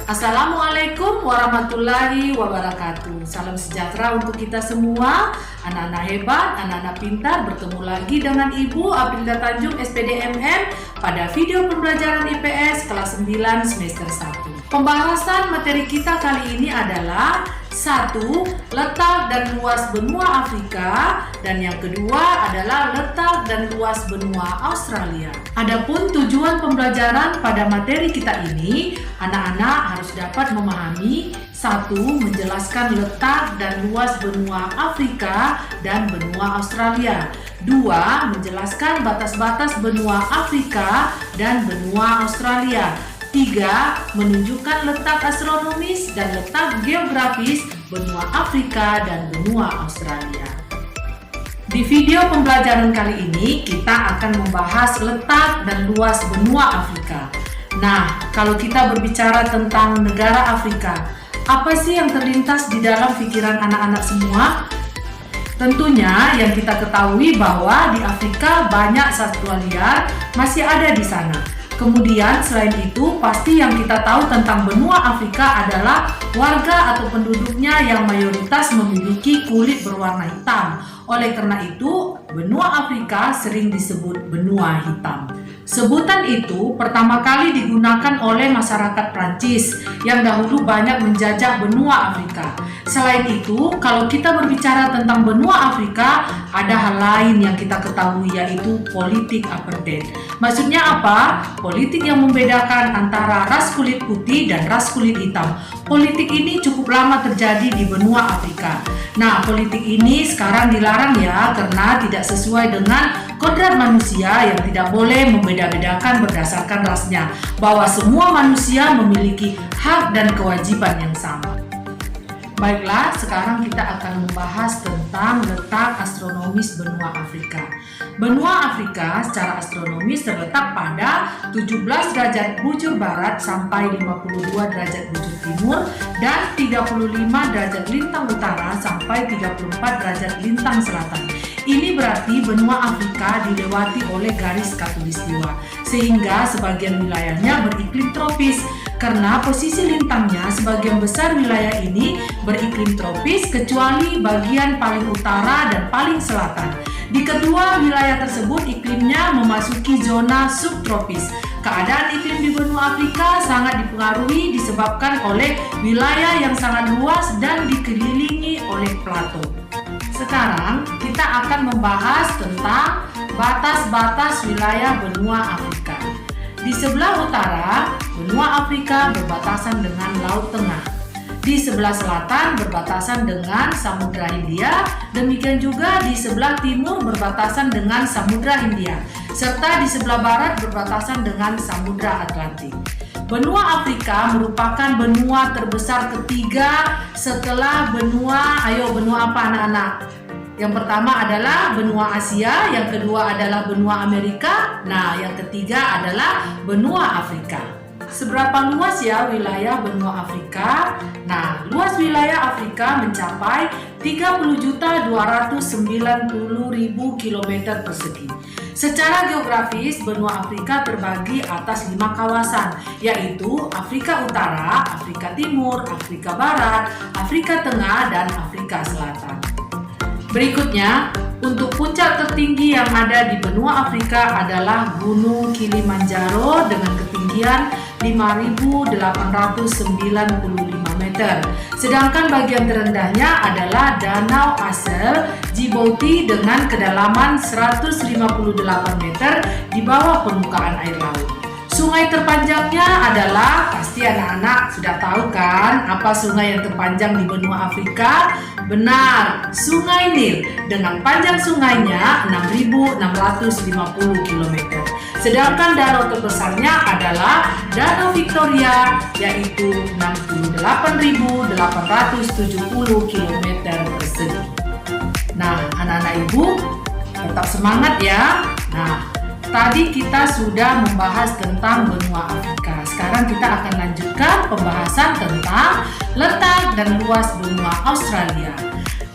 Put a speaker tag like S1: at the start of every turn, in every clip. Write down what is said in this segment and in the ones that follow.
S1: Assalamualaikum warahmatullahi wabarakatuh. Salam sejahtera untuk kita semua, anak-anak hebat, anak-anak pintar. Bertemu lagi dengan Ibu Aprilda Tanjung SPDMM pada video pembelajaran IPS kelas 9 semester 1. Pembahasan materi kita kali ini adalah 1. Letak dan luas benua Afrika, dan yang kedua adalah letak dan luas benua Australia. Adapun tujuan pembelajaran pada materi kita ini, anak-anak harus dapat memahami 1. Menjelaskan letak dan luas benua Afrika dan benua Australia. 2. Menjelaskan batas-batas benua Afrika dan benua Australia. 3. Menunjukkan letak astronomis dan letak geografis benua Afrika dan benua Australia. Di video pembelajaran kali ini kita akan membahas letak dan luas benua Afrika. Nah, kalau kita berbicara tentang negara Afrika, apa sih yang terlintas di dalam pikiran anak-anak semua? Tentunya yang kita ketahui bahwa di Afrika banyak satwa liar masih ada di sana. Kemudian selain itu, pasti yang kita tahu tentang benua Afrika adalah warga atau penduduknya yang mayoritas memiliki kulit berwarna hitam. Oleh karena itu, benua Afrika sering disebut benua hitam. Sebutan itu pertama kali digunakan oleh masyarakat Prancis yang dahulu banyak menjajah benua Afrika. Selain itu, kalau kita berbicara tentang benua Afrika, ada hal lain yang kita ketahui, yaitu politik apartheid. Maksudnya apa? Politik yang membedakan antara ras kulit putih dan ras kulit hitam. Politik ini cukup lama terjadi di benua Afrika. Nah, politik ini sekarang dilarang ya, karena tidak sesuai dengan kodrat manusia yang tidak boleh membeda-bedakan berdasarkan rasnya, bahwa semua manusia memiliki hak dan kewajiban yang sama. Baiklah, sekarang kita akan membahas tentang letak astronomis benua Afrika. Benua Afrika secara astronomis terletak pada 17 derajat bujur barat sampai 52 derajat bujur timur dan 35 derajat lintang utara sampai 34 derajat lintang selatan. Ini berarti benua Afrika dilewati oleh garis khatulistiwa, sehingga sebagian wilayahnya beriklim tropis. Karena posisi lintangnya, sebagian besar wilayah ini beriklim tropis kecuali bagian paling utara dan paling selatan. Di kedua wilayah tersebut iklimnya memasuki zona subtropis. Keadaan iklim di benua Afrika sangat dipengaruhi disebabkan oleh wilayah yang sangat luas dan dikelilingi oleh plato. Sekarang kita akan membahas tentang batas-batas wilayah benua Afrika. Di sebelah utara, benua Afrika berbatasan dengan Laut Tengah. Di sebelah selatan berbatasan dengan Samudra Hindia, demikian juga di sebelah timur berbatasan dengan Samudra Hindia, serta di sebelah barat berbatasan dengan Samudra Atlantik. Benua Afrika merupakan benua terbesar ketiga setelah benua apa anak-anak? Yang pertama adalah benua Asia, yang kedua adalah benua Amerika, nah yang ketiga adalah benua Afrika. Seberapa luas ya wilayah benua Afrika? Nah, luas wilayah Afrika mencapai 30.290.000 km persegi. Secara geografis, benua Afrika terbagi atas 5 kawasan, yaitu Afrika Utara, Afrika Timur, Afrika Barat, Afrika Tengah, dan Afrika Selatan. Berikutnya, untuk puncak tertinggi yang ada di benua Afrika adalah Gunung Kilimanjaro dengan ketinggian 5.895 meter. Sedangkan bagian terendahnya adalah Danau Asel Djibouti dengan kedalaman 158 meter di bawah permukaan air laut. Sungai terpanjangnya adalah, pasti anak-anak sudah tahu kan apa sungai yang terpanjang di benua Afrika? Benar, Sungai Nil dengan panjang sungainya 6.650 km. Sedangkan danau terbesarnya adalah Danau Victoria, yaitu 68.870 km persegi. Nah, anak-anak ibu, tetap semangat ya. Nah, tadi kita sudah membahas tentang benua Afrika. Sekarang kita akan lanjutkan pembahasan tentang letak dan luas benua Australia.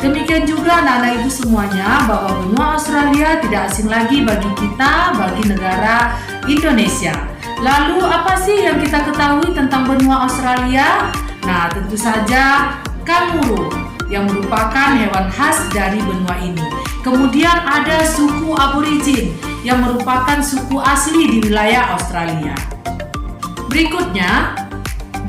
S1: Demikian juga anak-anak ibu semuanya, bahwa benua Australia tidak asing lagi bagi kita, bagi negara Indonesia. Lalu apa sih yang kita ketahui tentang benua Australia? Nah, tentu saja kanguru yang merupakan hewan khas dari benua ini. Kemudian ada suku aborigin yang merupakan suku asli di wilayah Australia. Berikutnya,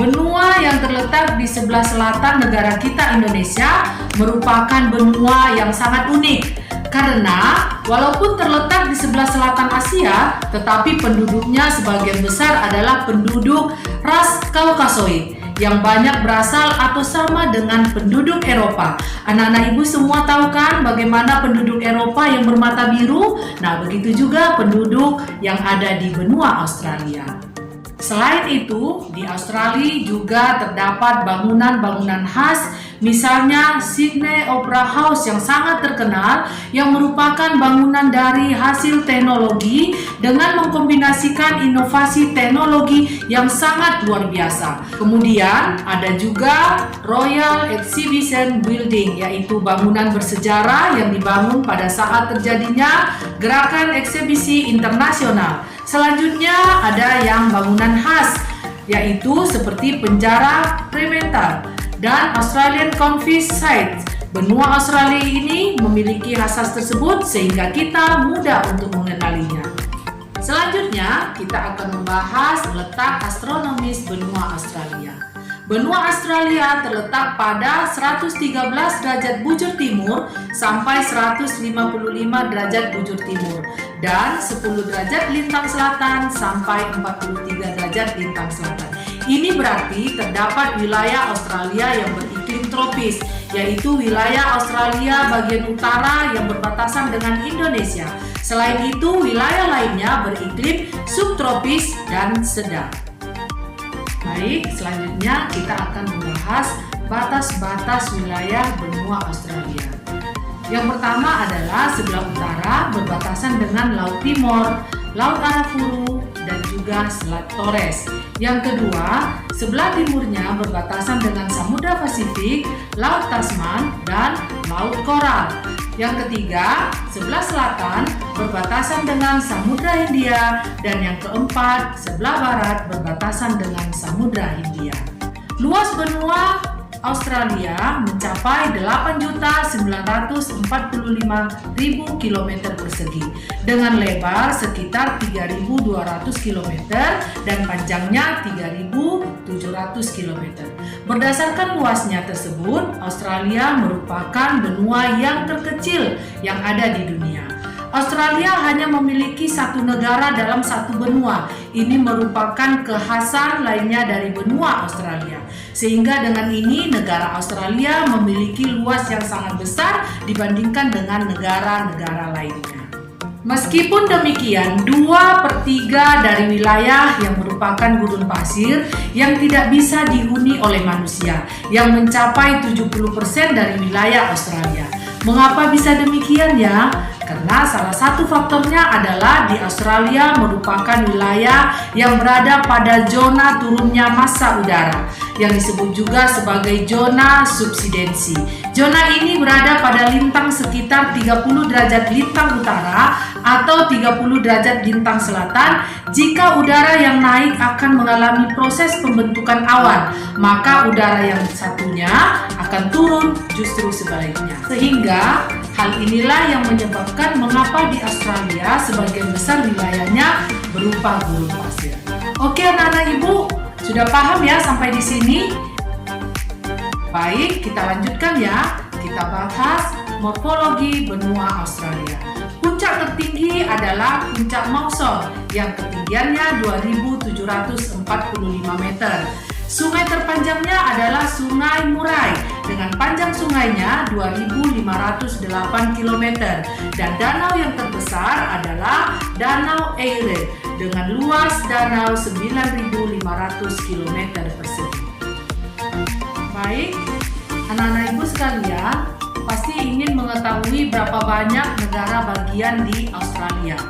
S1: benua yang terletak di sebelah selatan negara kita Indonesia merupakan benua yang sangat unik. Karena walaupun terletak di sebelah selatan Asia, tetapi penduduknya sebagian besar adalah penduduk ras Kaukasoid yang banyak berasal atau sama dengan penduduk Eropa. Anak-anak ibu semua tahu kan bagaimana penduduk Eropa yang bermata biru? Nah, begitu juga penduduk yang ada di benua Australia. Selain itu, di Australia juga terdapat bangunan-bangunan khas, misalnya Sydney Opera House yang sangat terkenal, yang merupakan bangunan dari hasil teknologi dengan mengkombinasikan inovasi teknologi yang sangat luar biasa. Kemudian ada juga Royal Exhibition Building, yaitu bangunan bersejarah yang dibangun pada saat terjadinya gerakan eksibisi internasional. Selanjutnya ada yang bangunan khas, yaitu seperti penjara Fremantle dan Australian Conference Site. Benua Australia ini memiliki khasas tersebut sehingga kita mudah untuk mengenalinya. Selanjutnya kita akan membahas letak astronomis benua Australia. Benua Australia terletak pada 113 derajat bujur timur sampai 155 derajat bujur timur dan 10 derajat lintang selatan sampai 43 derajat lintang selatan. Ini berarti terdapat wilayah Australia yang beriklim tropis, yaitu wilayah Australia bagian utara yang berbatasan dengan Indonesia. Selain itu, wilayah lainnya beriklim subtropis dan sedang. Baik, selanjutnya kita akan membahas batas-batas wilayah benua Australia. Yang pertama adalah sebelah utara berbatasan dengan Laut Timor, Laut Arafuru, dan juga Selat Torres. Yang kedua, sebelah timurnya berbatasan dengan Samudra Pasifik, Laut Tasman, dan Laut Koral. Yang ketiga, sebelah selatan berbatasan dengan Samudra Hindia, dan yang keempat, sebelah barat berbatasan dengan Samudra Hindia. Luas benua Australia mencapai 8.945.000 km persegi dengan lebar sekitar 3.200 km dan panjangnya 3.700 km. Berdasarkan luasnya tersebut, Australia merupakan benua yang terkecil yang ada di dunia. Australia hanya memiliki satu negara dalam satu benua. Ini merupakan kekhasan lainnya dari benua Australia. Sehingga dengan ini negara Australia memiliki luas yang sangat besar dibandingkan dengan negara-negara lainnya. Meskipun demikian, 2/3 dari wilayah yang merupakan gurun pasir yang tidak bisa dihuni oleh manusia, yang mencapai 70% dari wilayah Australia. Mengapa bisa demikian ya? Karena salah satu faktornya adalah di Australia merupakan wilayah yang berada pada zona turunnya massa udara yang disebut juga sebagai zona subsidensi. Zona ini berada pada lintang sekitar 30 derajat lintang utara atau 30 derajat lintang selatan. Jika udara yang naik akan mengalami proses pembentukan awan, maka udara yang satunya akan turun justru sebaliknya. Sehingga hal inilah yang menyebabkan mengapa di Australia sebagian besar wilayahnya berupa gurun pasir. Oke anak-anak ibu, sudah paham ya sampai di sini? Baik, kita lanjutkan ya. Kita bahas morfologi benua Australia. Puncak tertinggi adalah Puncak Mawson yang ketinggiannya 2.745 meter. Sungai terpanjangnya adalah Sungai Murray dengan panjang sungainya 2.508 km dan danau yang terbesar adalah Danau Erie dengan luas danau 9.500 km persegi. Baik, anak-anak ibu sekalian pasti ingin mengetahui berapa banyak negara bagian di Australia.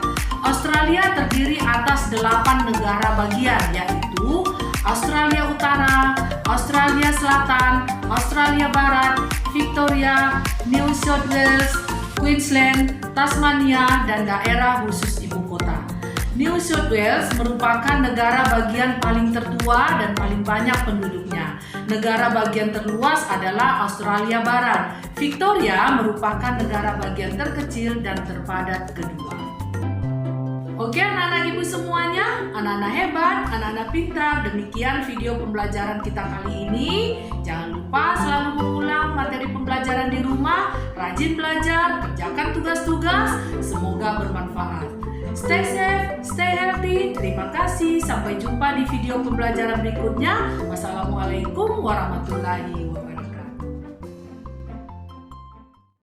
S1: Australia terdiri atas 8 negara bagian, yaitu Australia Utara, Australia Selatan, Australia Barat, Victoria, New South Wales, Queensland, Tasmania, dan daerah khusus ibu kota. New South Wales merupakan negara bagian paling tertua dan paling banyak penduduknya. Negara bagian terluas adalah Australia Barat. Victoria merupakan negara bagian terkecil dan terpadat kedua. Oke anak-anak ibu semuanya, anak-anak hebat, anak-anak pintar, demikian video pembelajaran kita kali ini. Jangan lupa selalu mengulang materi pembelajaran di rumah, rajin belajar, kerjakan tugas-tugas, semoga bermanfaat. Stay safe, stay healthy. Terima kasih. Sampai jumpa di video pembelajaran berikutnya. Wassalamualaikum warahmatullahi wabarakatuh.